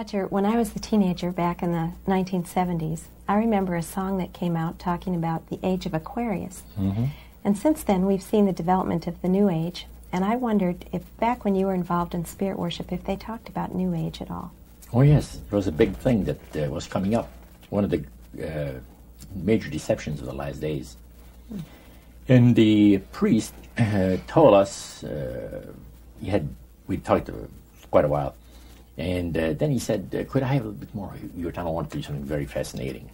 Roger, when I was a teenager back in the 1970s, I remember a song that came out talking about the age of Aquarius. Mm-hmm. And since then, we've seen the development of the New Age, and I wondered if back when you were involved in spirit worship, if they talked about New Age at all. Oh yes, it was a big thing that was coming up. One of the major deceptions of the last days. And the priest told us, we talked quite a while, and then he said, could I have a little bit more? Your time I want to do something very fascinating.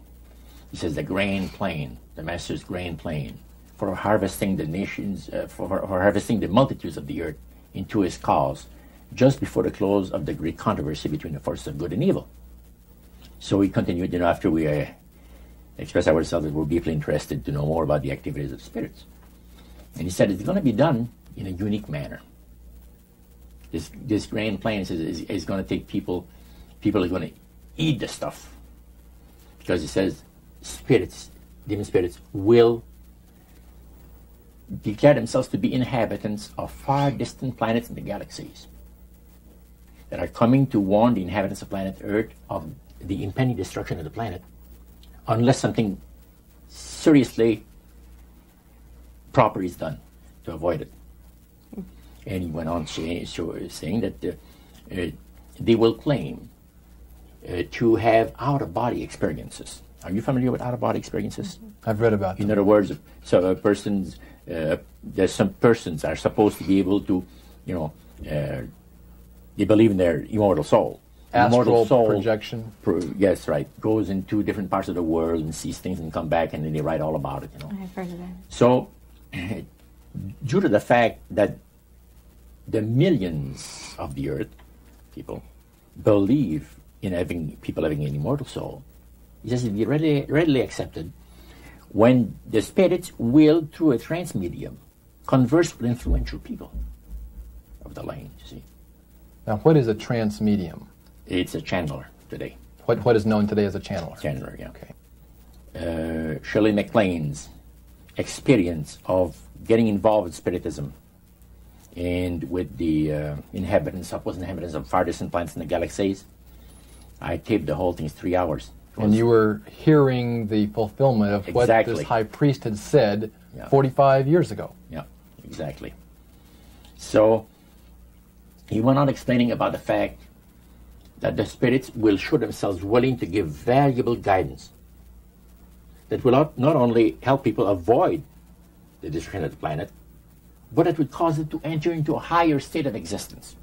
He says the grand plan, the master's grand plan for harvesting the nations, for harvesting the multitudes of the earth into his cause, just before the close of the great controversy between the forces of good and evil. So we continued, after we expressed ourselves that we're deeply interested to know more about the activities of spirits. And he said it's going to be done in a unique manner. This grand plan is going to take people are going to eat the stuff. Because he says spirits, demon spirits, will declare themselves to be inhabitants of far distant planets in the galaxies that are coming to warn the inhabitants of planet Earth of the impending destruction of the planet unless something seriously proper is done to avoid it. And he went on saying that they will claim to have out-of-body experiences. Are you familiar with out-of-body experiences? I've read about them. In other words, so there's some persons are supposed to be able to, they believe in their immortal soul. Astral soul projection? Yes, right. Goes into different parts of the world and sees things and come back and then they write all about it, I've heard of that. So, due to the fact that the millions of the earth, people, believe in people having an immortal soul, he says it be readily accepted when the spirits will, through a trance medium, converse with influential people of the land, you see. Now, what is a trance medium? It's a channeler today. What is known today as a channeler? Channeler, yeah. Okay. Shirley MacLaine's experience of getting involved with spiritism and with the inhabitants of far distant planets in the galaxies, I taped the whole thing. It's 3 hours. And you were hearing the fulfillment of what this high priest had said 45 years ago. Yeah, exactly. So he went on explaining about the fact that the spirits will show themselves willing to give valuable guidance that will not only help people avoid the destruction of the planet, but it would cause it to enter into a higher state of existence.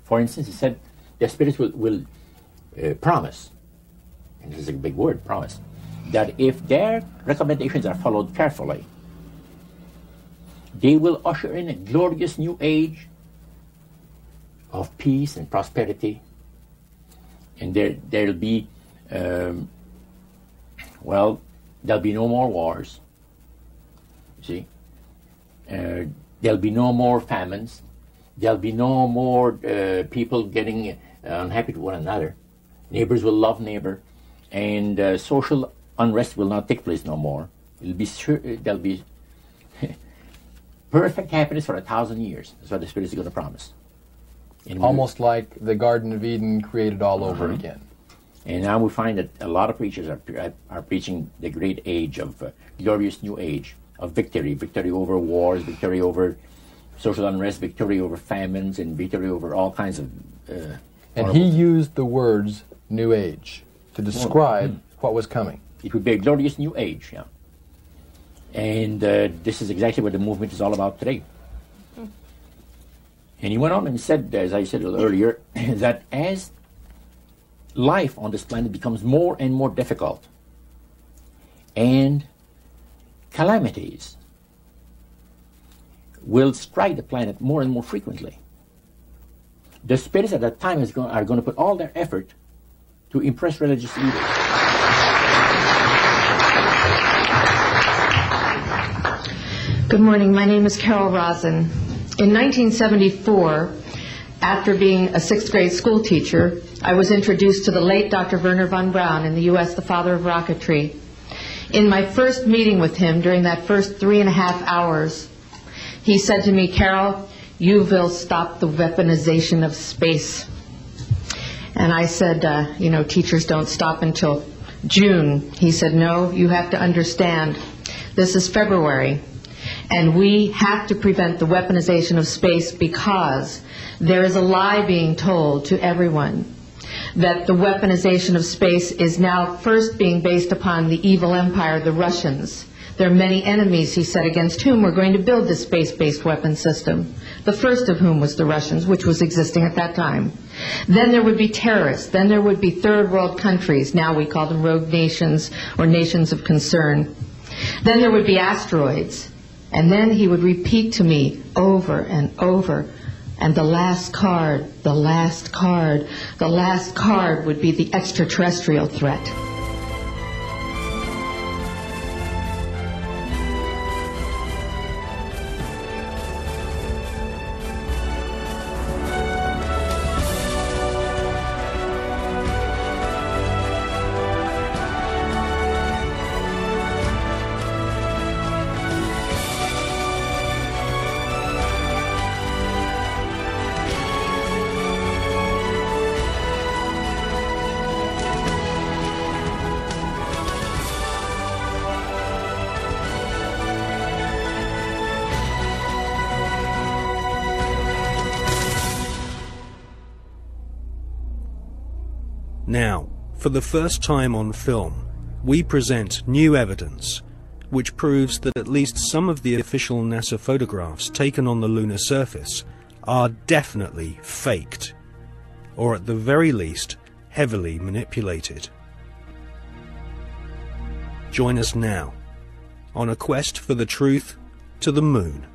For instance, he said the spirits will promise, and this is a big word, promise, that if their recommendations are followed carefully, they will usher in a glorious new age of peace and prosperity, and there'll be, there'll be no more wars, you see. There'll be no more famines. There'll be no more people getting unhappy to one another. Neighbors will love neighbor, and social unrest will not take place no more. There'll be perfect happiness for 1,000 years. That's what the Spirit is going to promise. Almost like the Garden of Eden created all over again. And now we find that a lot of preachers are preaching the great age of glorious new age of victory over wars, victory over social unrest, victory over famines, and victory over all kinds of... and he used the words New Age to describe what was coming. It would be a glorious new age, yeah. And this is exactly what the movement is all about today. And he went on and said, as I said earlier, that as life on this planet becomes more and more difficult, and calamities will strike the planet more and more frequently, the spirits at that time are going to put all their effort to impress religious leaders. Good morning. My name is Carol Rosen. In 1974, after being a 6th grade school teacher, I was introduced to the late Dr. Wernher von Braun in the U.S., the father of rocketry. In my first meeting with him, during that first 3.5 hours, he said to me, "Carol, you will stop the weaponization of space." And I said, teachers don't stop until June. He said, no, you have to understand, this is February, and we have to prevent the weaponization of space because there is a lie being told to everyone that the weaponization of space is now first being based upon the evil empire, the Russians. There are many enemies, he said, against whom we're going to build this space-based weapon system, the first of whom was the Russians, which was existing at that time. Then there would be terrorists. Then there would be third world countries. Now we call them rogue nations or nations of concern. Then there would be asteroids. And then he would repeat to me over and over, and the last card would be the extraterrestrial threat. Now, for the first time on film, we present new evidence which proves that at least some of the official NASA photographs taken on the lunar surface are definitely faked, or at the very least, heavily manipulated. Join us now on a quest for the truth to the moon.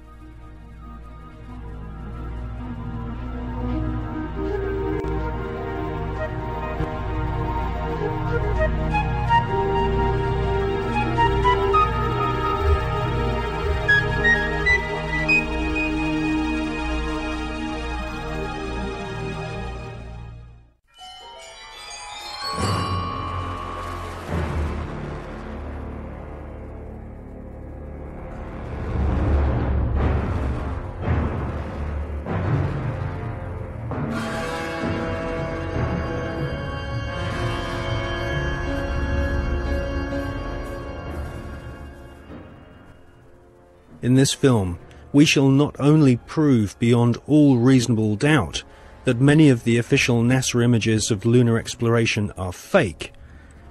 In this film, we shall not only prove beyond all reasonable doubt that many of the official NASA images of lunar exploration are fake,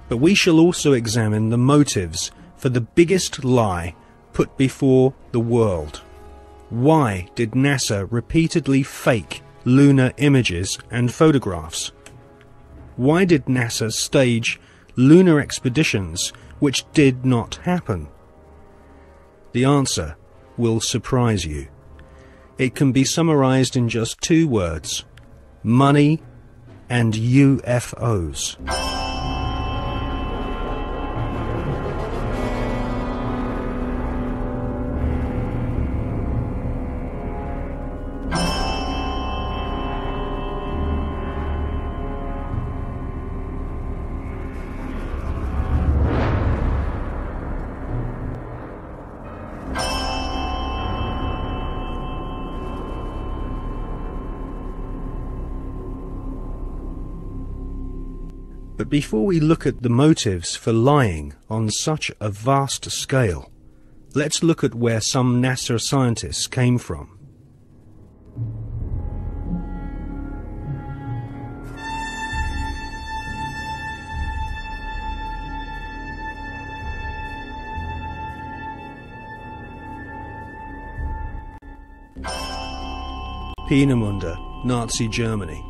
but we shall also examine the motives for the biggest lie put before the world. Why did NASA repeatedly fake lunar images and photographs? Why did NASA stage lunar expeditions which did not happen? The answer will surprise you. It can be summarized in just 2 words: money and UFOs. But before we look at the motives for lying on such a vast scale, let's look at where some NASA scientists came from. Peenemünde, Nazi Germany.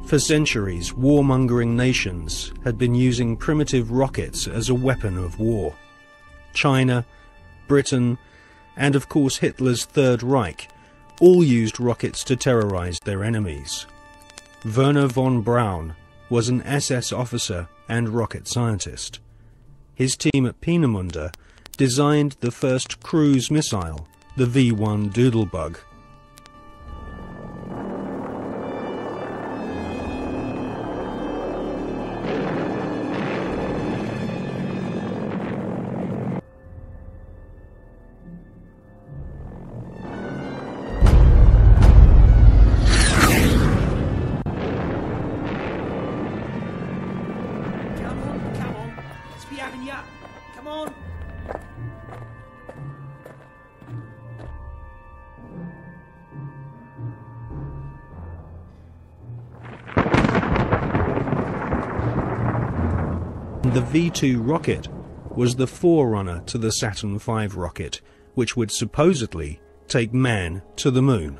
For centuries, warmongering nations had been using primitive rockets as a weapon of war. China, Britain, and of course Hitler's Third Reich all used rockets to terrorize their enemies. Werner von Braun was an SS officer and rocket scientist. His team at Peenemünde designed the first cruise missile, the V-1 Doodlebug. ya. Come on. The V2 rocket was the forerunner to the Saturn V rocket, which would supposedly take man to the moon.